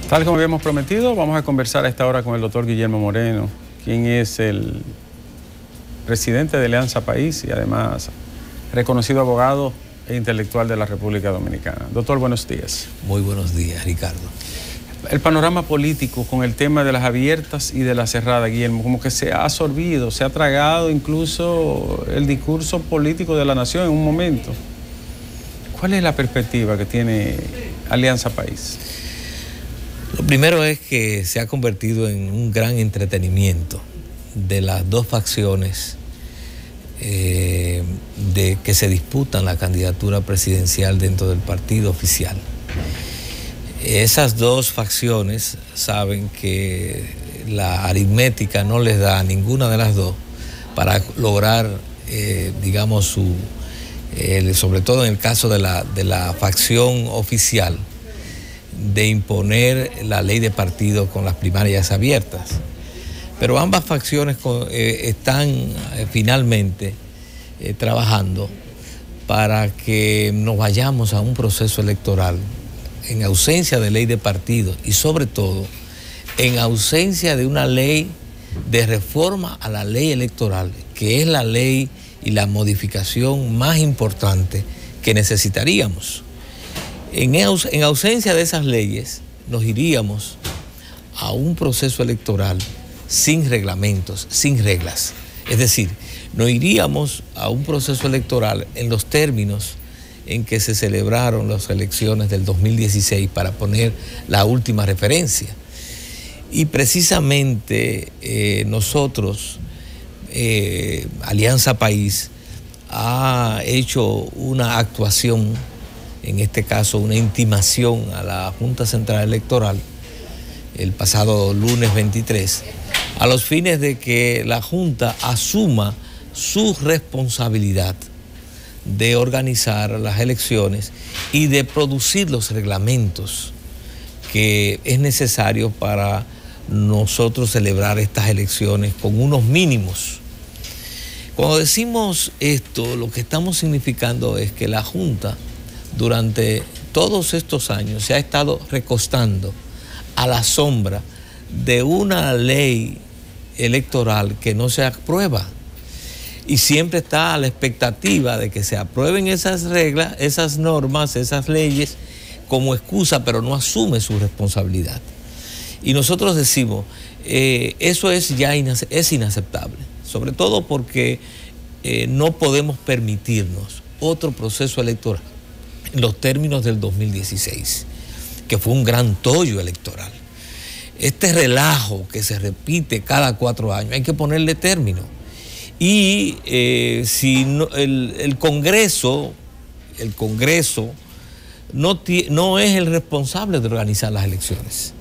Tal como habíamos prometido, vamos a conversar a esta hora con el doctor Guillermo Moreno, quien es el presidente de Alianza País y además reconocido abogado e intelectual de la República Dominicana. Doctor, buenos días. Muy buenos días, Ricardo. El panorama político con el tema de las abiertas y de las cerradas, Guillermo, como que se ha absorbido, se ha tragado incluso el discurso político de la nación en un momento. ¿Cuál es la perspectiva que tiene Alianza País? Lo primero es que se ha convertido en un gran entretenimiento de las dos facciones que se disputan la candidatura presidencial dentro del partido oficial. Esas dos facciones saben que la aritmética no les da a ninguna de las dos para lograr, digamos, sobre todo en el caso de la facción oficial, de imponer la ley de partido con las primarias abiertas. Pero ambas facciones están finalmente trabajando para que nos vayamos a un proceso electoral en ausencia de ley de partido y sobre todo en ausencia de una ley de reforma a la ley electoral, que es la ley y la modificación más importante que necesitaríamos. En ausencia de esas leyes, nos iríamos a un proceso electoral sin reglamentos, sin reglas. Es decir, nos iríamos a un proceso electoral en los términos en que se celebraron las elecciones del 2016, para poner la última referencia. Y precisamente nosotros, Alianza País, ha hecho una actuación, en este caso una intimación a la Junta Central Electoral el pasado lunes 23, a los fines de que la Junta asuma su responsabilidad de organizar las elecciones y de producir los reglamentos que es necesario para nosotros celebrar estas elecciones con unos mínimos. Cuando decimos esto, lo que estamos significando es que la Junta durante todos estos años se ha estado recostando a la sombra de una ley electoral que no se aprueba. Y siempre está a la expectativa de que se aprueben esas reglas, esas normas, esas leyes como excusa, pero no asume su responsabilidad. Y nosotros decimos, eso es inaceptable, sobre todo porque no podemos permitirnos otro proceso electoral en los términos del 2016, que fue un gran tollo electoral. Este relajo que se repite cada 4 años, hay que ponerle término. Y si no, el Congreso no es el responsable de organizar las elecciones.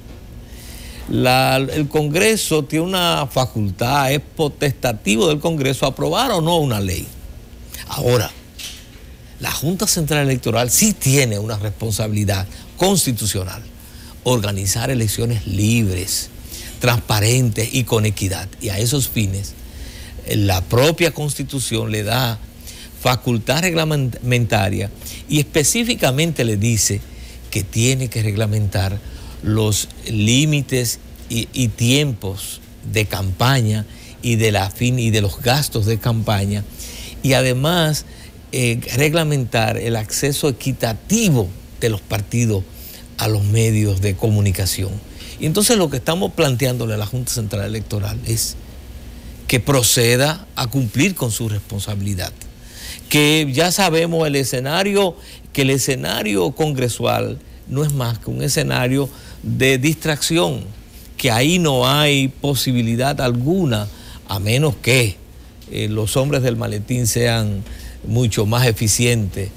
El Congreso tiene una facultad, es potestativo del Congreso aprobar o no una ley. Ahora, la Junta Central Electoral sí tiene una responsabilidad constitucional: organizar elecciones libres, transparentes y con equidad. Y a esos fines, la propia Constitución le da facultad reglamentaria y específicamente le dice que tiene que reglamentar los límites y tiempos de campaña y de los gastos de campaña, y además reglamentar el acceso equitativo de los partidos a los medios de comunicación. Y entonces lo que estamos planteándole a la Junta Central Electoral es que proceda a cumplir con su responsabilidad. Que ya sabemos que el escenario congresual no es más que un escenario de distracción, que ahí no hay posibilidad alguna, a menos que los hombres del maletín sean mucho más eficientes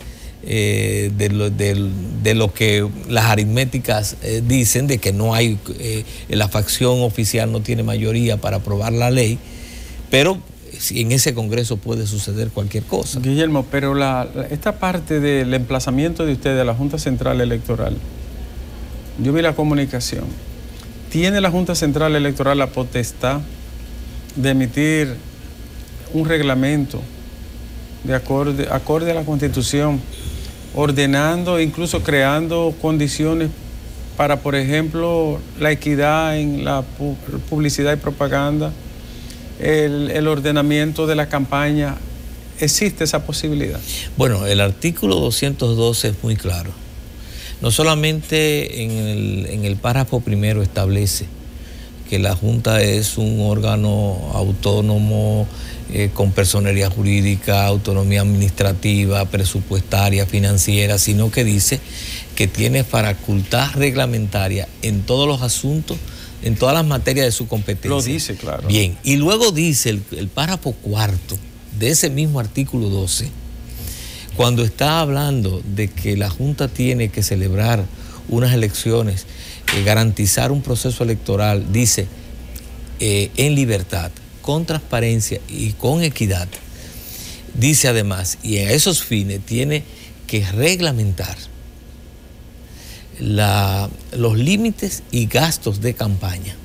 de lo que las aritméticas dicen, de que no hay, la facción oficial no tiene mayoría para aprobar la ley, pero en ese Congreso puede suceder cualquier cosa. Guillermo, pero esta parte del emplazamiento de usted de la Junta Central Electoral, yo vi la comunicación. ¿Tiene la Junta Central Electoral la potestad de emitir un reglamento de acorde a la Constitución, ordenando e incluso creando condiciones para, por ejemplo, la equidad en la publicidad y propaganda, el ordenamiento de la campaña? ¿Existe esa posibilidad? Bueno, el artículo 212 es muy claro. No solamente en el párrafo primero establece que la Junta es un órgano autónomo, con personería jurídica, autonomía administrativa, presupuestaria, financiera, sino que dice que tiene facultad reglamentaria en todos los asuntos, en todas las materias de su competencia. Lo dice, claro. Bien, y luego dice el párrafo cuarto de ese mismo artículo 12, cuando está hablando de que la Junta tiene que celebrar unas elecciones, garantizar un proceso electoral, dice, en libertad, con transparencia y con equidad. Dice además, y a esos fines tiene que reglamentar los límites y gastos de campaña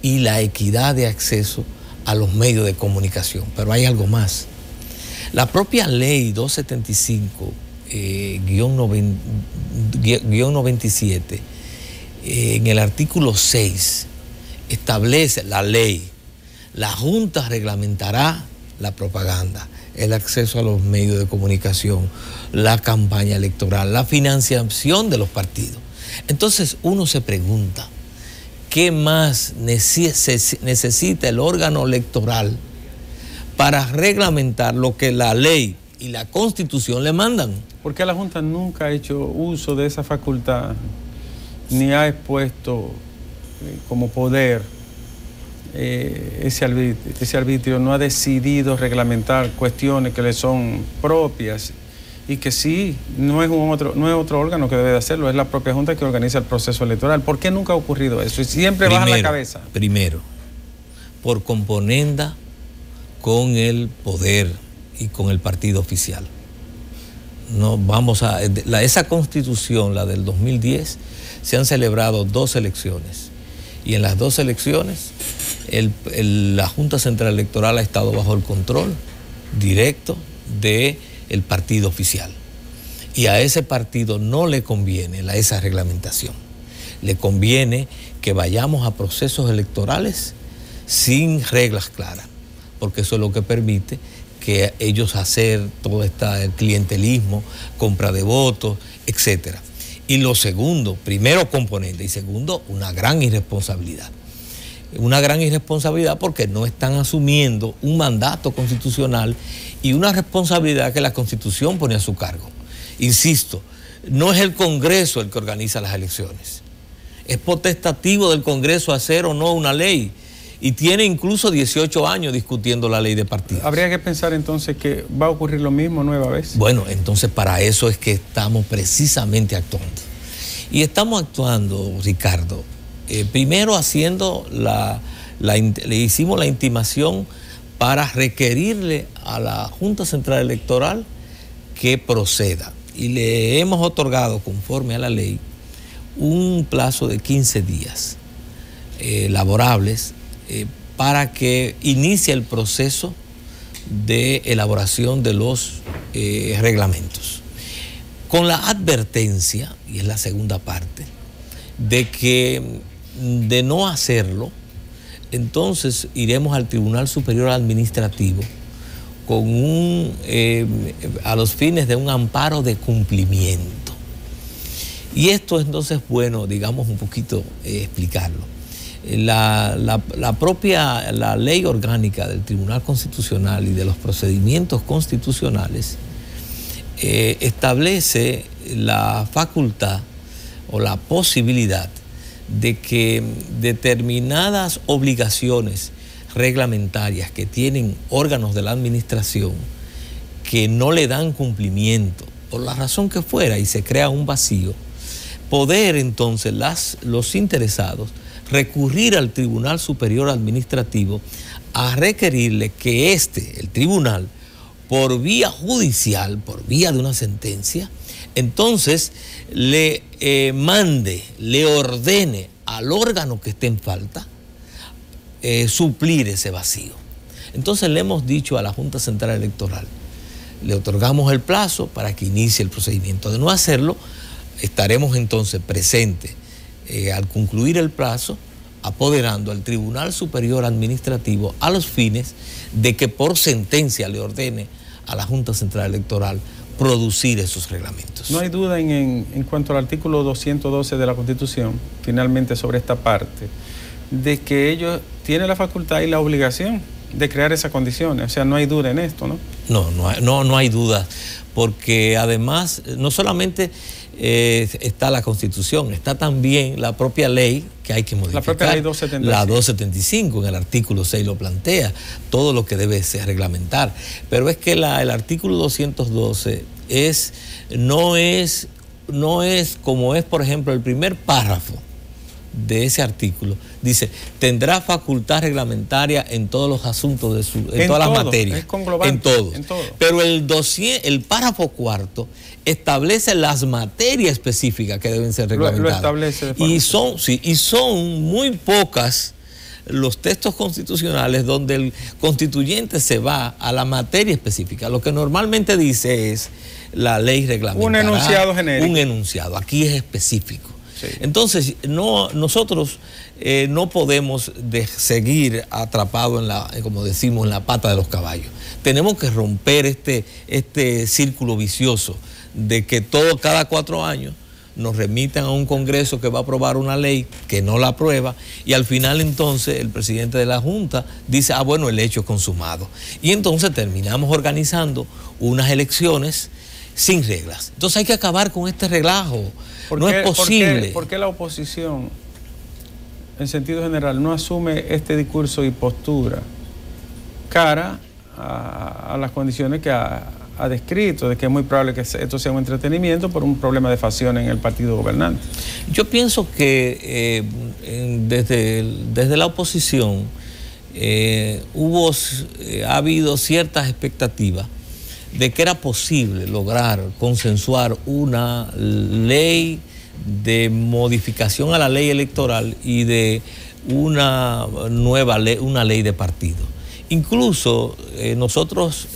y la equidad de acceso a los medios de comunicación. Pero hay algo más. La propia ley 275-97, en el artículo 6, establece la ley. La Junta reglamentará la propaganda, el acceso a los medios de comunicación, la campaña electoral, la financiación de los partidos. Entonces uno se pregunta, ¿qué más necesita el órgano electoral para reglamentar lo que la ley y la Constitución le mandan? ¿Por qué la Junta nunca ha hecho uso de esa facultad, ni ha expuesto como poder ese arbitrio, no ha decidido reglamentar cuestiones que le son propias y que sí, no es otro órgano que debe de hacerlo, es la propia Junta que organiza el proceso electoral? ¿Por qué nunca ha ocurrido eso? Y siempre baja la cabeza. Primero, por componenda con el poder y con el partido oficial. No vamos a esa Constitución, la del 2010, se han celebrado 2 elecciones y en las 2 elecciones la Junta Central Electoral ha estado bajo el control directo del partido oficial. Y a ese partido no le conviene esa reglamentación. Le conviene que vayamos a procesos electorales sin reglas claras, porque eso es lo que permite que ellos hacer todo el clientelismo, compra de votos, etc. Y lo segundo, primero componente y segundo, una gran irresponsabilidad. Una gran irresponsabilidad porque no están asumiendo un mandato constitucional y una responsabilidad que la Constitución pone a su cargo. Insisto, no es el Congreso el que organiza las elecciones. Es potestativo del Congreso hacer o no una ley. Y tiene incluso 18 años discutiendo la ley de partidos. Habría que pensar entonces que va a ocurrir lo mismo nueva vez. Bueno, entonces para eso es que estamos precisamente actuando. Y estamos actuando, Ricardo, primero haciendo le hicimos la intimación para requerirle a la Junta Central Electoral que proceda. Y le hemos otorgado, conforme a la ley, un plazo de 15 días laborables para que inicie el proceso de elaboración de los reglamentos. Con la advertencia, y es la segunda parte, de que de no hacerlo, entonces iremos al Tribunal Superior Administrativo con a los fines de un amparo de cumplimiento. Y esto entonces, bueno, digamos un poquito explicarlo. La ley orgánica del Tribunal Constitucional y de los procedimientos constitucionales establece la facultad o la posibilidad de que determinadas obligaciones reglamentarias que tienen órganos de la administración que no le dan cumplimiento, por la razón que fuera, y se crea un vacío, poder entonces los interesados recurrir al Tribunal Superior Administrativo a requerirle que el tribunal, por vía judicial, por vía de una sentencia, entonces le le ordene al órgano que esté en falta suplir ese vacío. Entonces le hemos dicho a la Junta Central Electoral, le otorgamos el plazo para que inicie el procedimiento. De no hacerlo, estaremos entonces presentes al concluir el plazo, apoderando al Tribunal Superior Administrativo a los fines de que por sentencia le ordene a la Junta Central Electoral producir esos reglamentos. No hay duda en cuanto al artículo 212 de la Constitución, finalmente sobre esta parte, de que ellos tienen la facultad y la obligación de crear esas condiciones. O sea, no hay duda en esto, ¿no? No hay duda, porque además no solamente está la Constitución, está también la propia ley que hay que modificar. La propia ley 275. La 275, en el artículo 6 lo plantea, todo lo que debe ser reglamentar. Pero es que el artículo 212 no es como es, por ejemplo, el primer párrafo de ese artículo. Dice, tendrá facultad reglamentaria en todos los asuntos en todas las materias. Es conglobante, en todo. Pero el párrafo cuarto establece las materias específicas que deben ser reglamentadas. Lo establece y son muy pocas los textos constitucionales donde el constituyente se va a la materia específica. Lo que normalmente dice es la ley reglamentaria. Un enunciado genérico. Un enunciado. Aquí es específico. Sí. Entonces, nosotros no podemos seguir atrapados como decimos, en la pata de los caballos. Tenemos que romper este círculo vicioso de que cada 4 años nos remitan a un Congreso que va a aprobar una ley que no la aprueba y al final entonces el presidente de la Junta dice, bueno, el hecho es consumado. Y entonces terminamos organizando unas elecciones sin reglas. Entonces hay que acabar con este relajo. No es posible. ¿Por qué la oposición, en sentido general, no asume este discurso y postura cara a las condiciones que ha descrito, de que es muy probable que esto sea un entretenimiento por un problema de facción en el partido gobernante? Yo pienso que desde la oposición ha habido ciertas expectativas de que era posible lograr consensuar una ley de modificación a la ley electoral y de una nueva ley, una ley de partido. Incluso nosotros,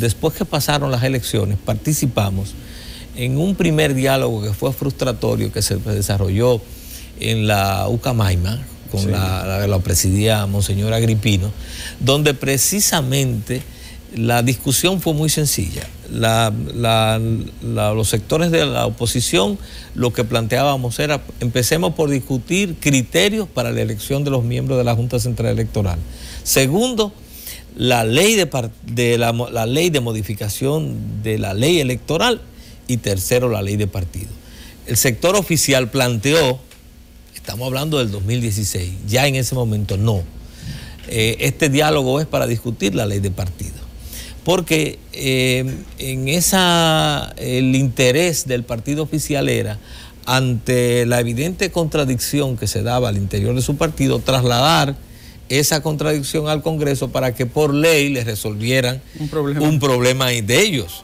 después que pasaron las elecciones, participamos en un primer diálogo que fue frustratorio, que se desarrolló en la Ucamaima, con la presidía Monseñor Agripino, donde precisamente la discusión fue muy sencilla. Los sectores de la oposición lo que planteábamos era, empecemos por discutir criterios para la elección de los miembros de la Junta Central Electoral. Segundo, la ley de modificación de la ley electoral. Y tercero, la ley de partido. El sector oficial planteó, estamos hablando del 2016, ya en ese momento no. Este diálogo es para discutir la ley de partido. Porque el interés del partido oficial era, ante la evidente contradicción que se daba al interior de su partido, trasladar esa contradicción al Congreso para que por ley les resolvieran un problema de ellos.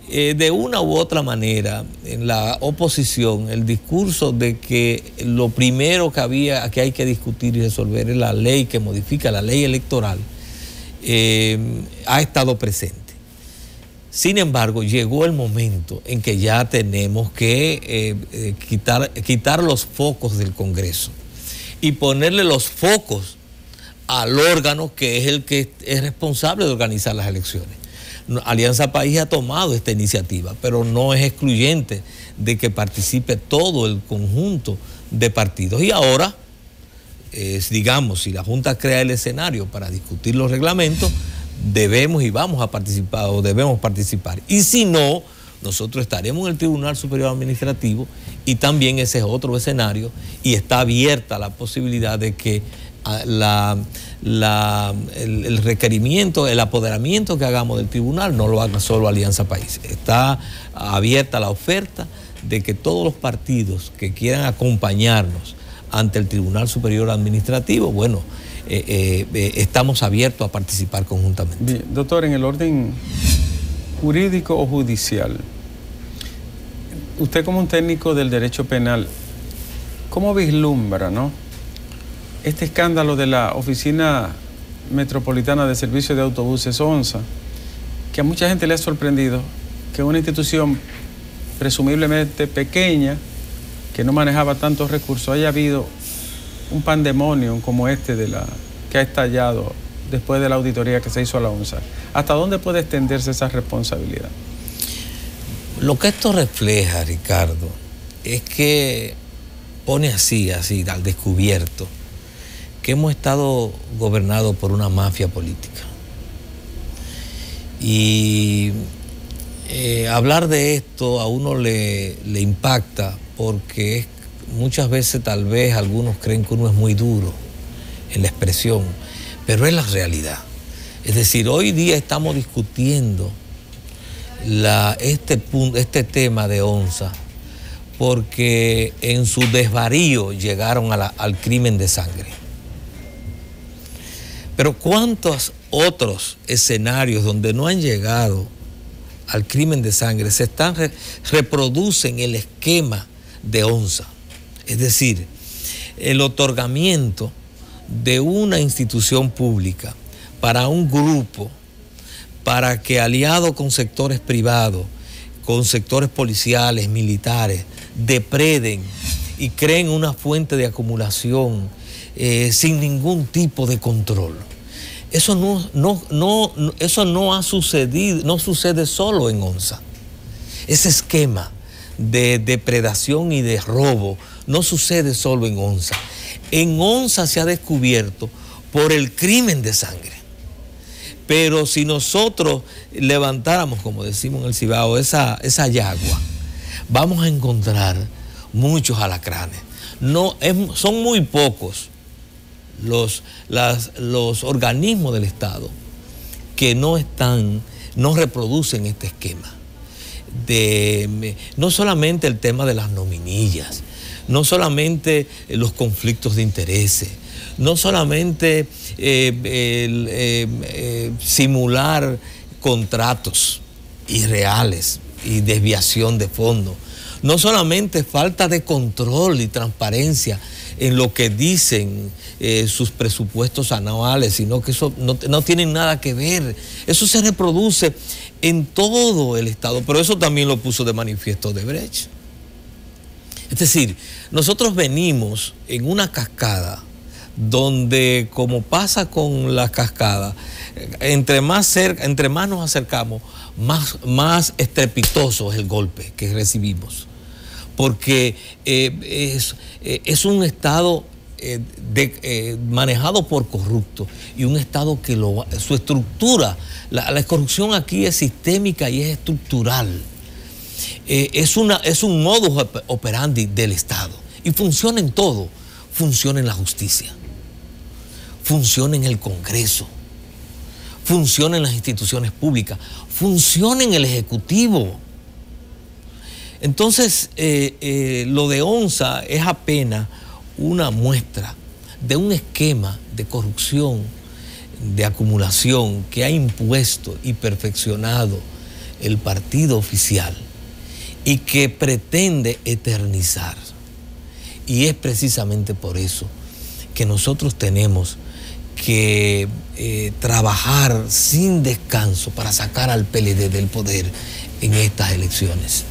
De una u otra manera, en la oposición, el discurso de que lo primero que hay que discutir y resolver es la ley que modifica la ley electoral, ha estado presente. Sin embargo, llegó el momento en que ya tenemos que quitar los focos del Congreso y ponerle los focos al órgano que es el que es responsable de organizar las elecciones. Alianza País ha tomado esta iniciativa, pero no es excluyente de que participe todo el conjunto de partidos. Y ahora, digamos, si la Junta crea el escenario para discutir los reglamentos, debemos participar. Y si no, nosotros estaremos en el Tribunal Superior Administrativo y también ese es otro escenario y está abierta la posibilidad de que el requerimiento, el apoderamiento que hagamos del tribunal no lo haga solo Alianza País. Está abierta la oferta de que todos los partidos que quieran acompañarnos ante el Tribunal Superior Administrativo, bueno, estamos abiertos a participar conjuntamente. Bien, doctor, en el orden jurídico o judicial, usted como un técnico del derecho penal, ¿cómo vislumbra, este escándalo de la Oficina Metropolitana de Servicios de Autobuses, ONSA, que a mucha gente le ha sorprendido que una institución presumiblemente pequeña que no manejaba tantos recursos, haya habido un pandemonio como este que ha estallado después de la auditoría que se hizo a la ONSA? ¿Hasta dónde puede extenderse esa responsabilidad? Lo que esto refleja, Ricardo, es que pone así al descubierto, que hemos estado gobernados por una mafia política. Y hablar de esto a uno le impacta, porque muchas veces tal vez algunos creen que uno es muy duro en la expresión, pero es la realidad. Es decir, hoy día estamos discutiendo este tema de ONSA porque en su desvarío llegaron al crimen de sangre. Pero ¿cuántos otros escenarios donde no han llegado al crimen de sangre reproducen el esquema de ONSA? Es decir, el otorgamiento de una institución pública para un grupo, para que aliado con sectores privados, con sectores policiales, militares, depreden y creen una fuente de acumulación sin ningún tipo de control. Eso no ha sucedido, no sucede solo en ONSA. Ese esquema de depredación y de robo no sucede solo en ONSA. En ONSA se ha descubierto por el crimen de sangre. Pero si nosotros levantáramos, como decimos en el Cibao, esa yagua, vamos a encontrar muchos alacranes. Son muy pocos los organismos del Estado que no reproducen este esquema. No solamente el tema de las nominillas, no solamente los conflictos de intereses, no solamente simular contratos irreales y desviación de fondos, no solamente falta de control y transparencia en lo que dicen sus presupuestos anuales, sino que eso no tiene nada que ver. Eso se reproduce en todo el Estado, pero eso también lo puso de manifiesto Odebrecht. Es decir, nosotros venimos en una cascada donde, como pasa con la cascada, entre más nos acercamos, más estrepitoso es el golpe que recibimos. Porque es un Estado manejado por corruptos y un Estado que su estructura, la corrupción aquí es sistémica y es estructural. Es un modus operandi del Estado y funciona en todo. Funciona en la justicia, funciona en el Congreso, funciona en las instituciones públicas, funciona en el Ejecutivo. Entonces, lo de ONSA es apenas una muestra de un esquema de corrupción, de acumulación que ha impuesto y perfeccionado el partido oficial y que pretende eternizar. Y es precisamente por eso que nosotros tenemos que trabajar sin descanso para sacar al PLD del poder en estas elecciones.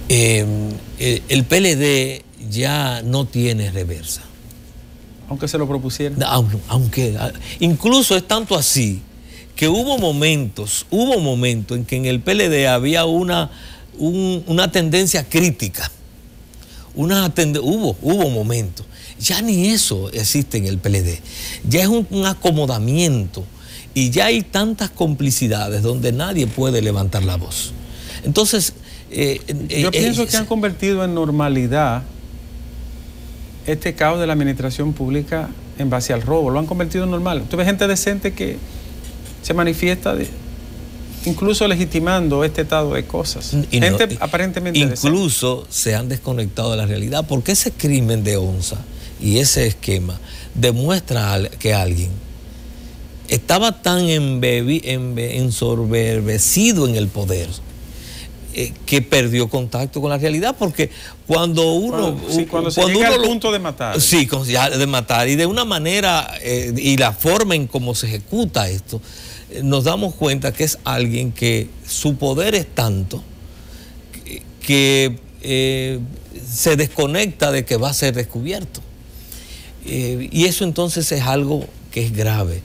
El PLD ya no tiene reversa. Aunque se lo propusieran. Incluso es tanto así que hubo momentos en que en el PLD había una tendencia crítica. Hubo momentos. Ya ni eso existe en el PLD. Ya es un acomodamiento y ya hay tantas complicidades donde nadie puede levantar la voz. Entonces, yo pienso que han convertido en normalidad este caos de la administración pública en base al robo. Lo han convertido en normal. Tú ves gente decente que se manifiesta incluso legitimando este estado de cosas. Gente aparentemente incluso decente. Se han desconectado de la realidad, porque ese crimen de ONSA y ese esquema demuestra que alguien estaba tan ensoberbecido en el poder que perdió contacto con la realidad, porque cuando uno llega al punto de matar. Sí, de matar, y de una manera, y la forma en cómo se ejecuta esto, nos damos cuenta que es alguien que su poder es tanto que se desconecta de que va a ser descubierto. Y eso entonces es algo que es grave.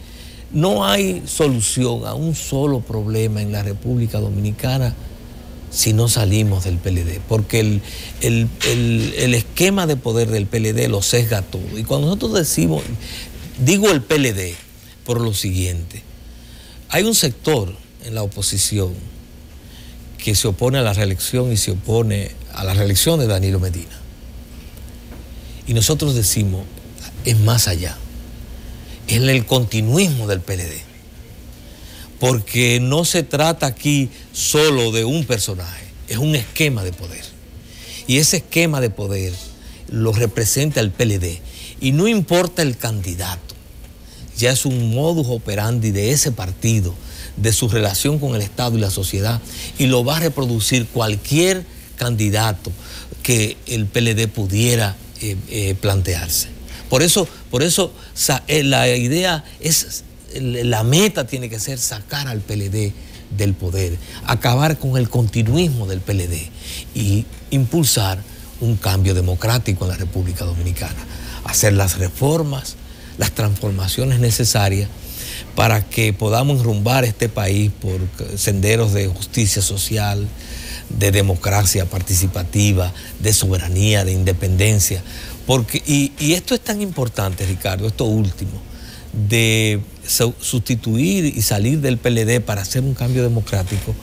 No hay solución a un solo problema en la República Dominicana si no salimos del PLD, porque el esquema de poder del PLD lo sesga todo. Y cuando nosotros digo el PLD por lo siguiente: hay un sector en la oposición que se opone a la reelección y se opone a la reelección de Danilo Medina. Y nosotros decimos, es más allá, es el continuismo del PLD. Porque no se trata aquí solo de un personaje, es un esquema de poder. Y ese esquema de poder lo representa el PLD. Y no importa el candidato, ya es un modus operandi de ese partido, de su relación con el Estado y la sociedad, y lo va a reproducir cualquier candidato que el PLD pudiera plantearse. Por eso la idea es, la meta tiene que ser sacar al PLD del poder, acabar con el continuismo del PLD y impulsar un cambio democrático en la República Dominicana, hacer las reformas, las transformaciones necesarias para que podamos enrumbar este país por senderos de justicia social, de democracia participativa, de soberanía, de independencia. Y esto es tan importante, Ricardo, esto último, de sustituir y salir del PLD para hacer un cambio democrático,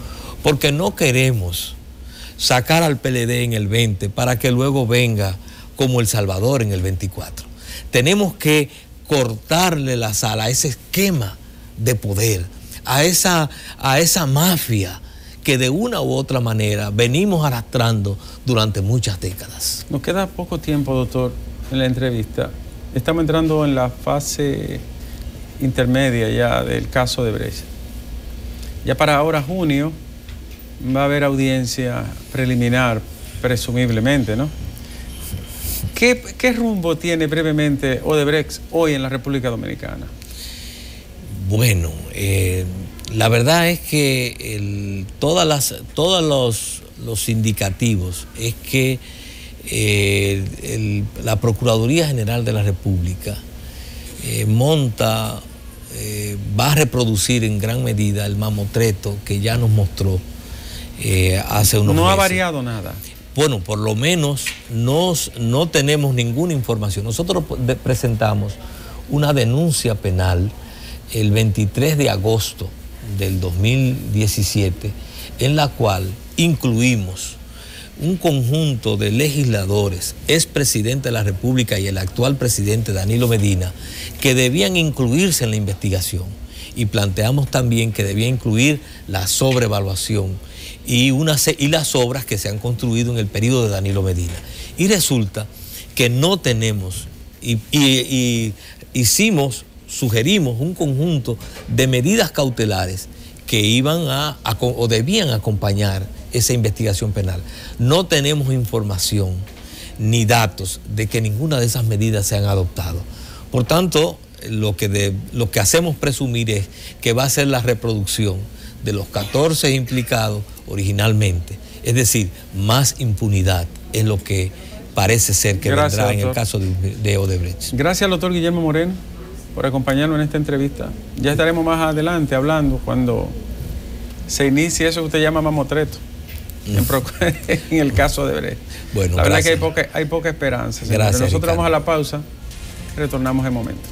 porque no queremos sacar al PLD en el 20 para que luego venga como El Salvador en el 24. Tenemos que cortarle la sala a ese esquema de poder, a esa mafia que de una u otra manera venimos arrastrando durante muchas décadas. Nos queda poco tiempo, doctor, en la entrevista. Estamos entrando en la fase intermedia ya del caso de Brecht. Ya para ahora, junio, va a haber audiencia preliminar, presumiblemente, ¿no? ¿Qué rumbo tiene brevemente Odebrecht hoy en la República Dominicana? Bueno, la verdad es que todos los indicativos es que la Procuraduría General de la República va a reproducir en gran medida el mamotreto que ya nos mostró hace unos meses. No ha variado nada. Bueno, por lo menos no tenemos ninguna información. Nosotros presentamos una denuncia penal el 23 de agosto del 2017, en la cual incluimos un conjunto de legisladores, expresidente de la República y el actual presidente Danilo Medina, que debían incluirse en la investigación. Y planteamos también que debía incluir la sobrevaluación y las obras que se han construido en el periodo de Danilo Medina. Y resulta que no tenemos, sugerimos un conjunto de medidas cautelares que iban o debían acompañar esa investigación penal. No tenemos información ni datos de que ninguna de esas medidas se han adoptado. Por tanto, lo que hacemos presumir es que va a ser la reproducción de los 14 implicados originalmente. Es decir, más impunidad es lo que parece ser que vendrá, doctor, en el caso de Odebrecht. Gracias al doctor Guillermo Moreno por acompañarnos en esta entrevista. Ya estaremos más adelante hablando cuando se inicie eso que usted llama mamotreto en el caso de Odebrecht. Bueno, la verdad es que hay poca esperanza. Gracias, nosotros Ricardo. Vamos a la pausa, retornamos en momento.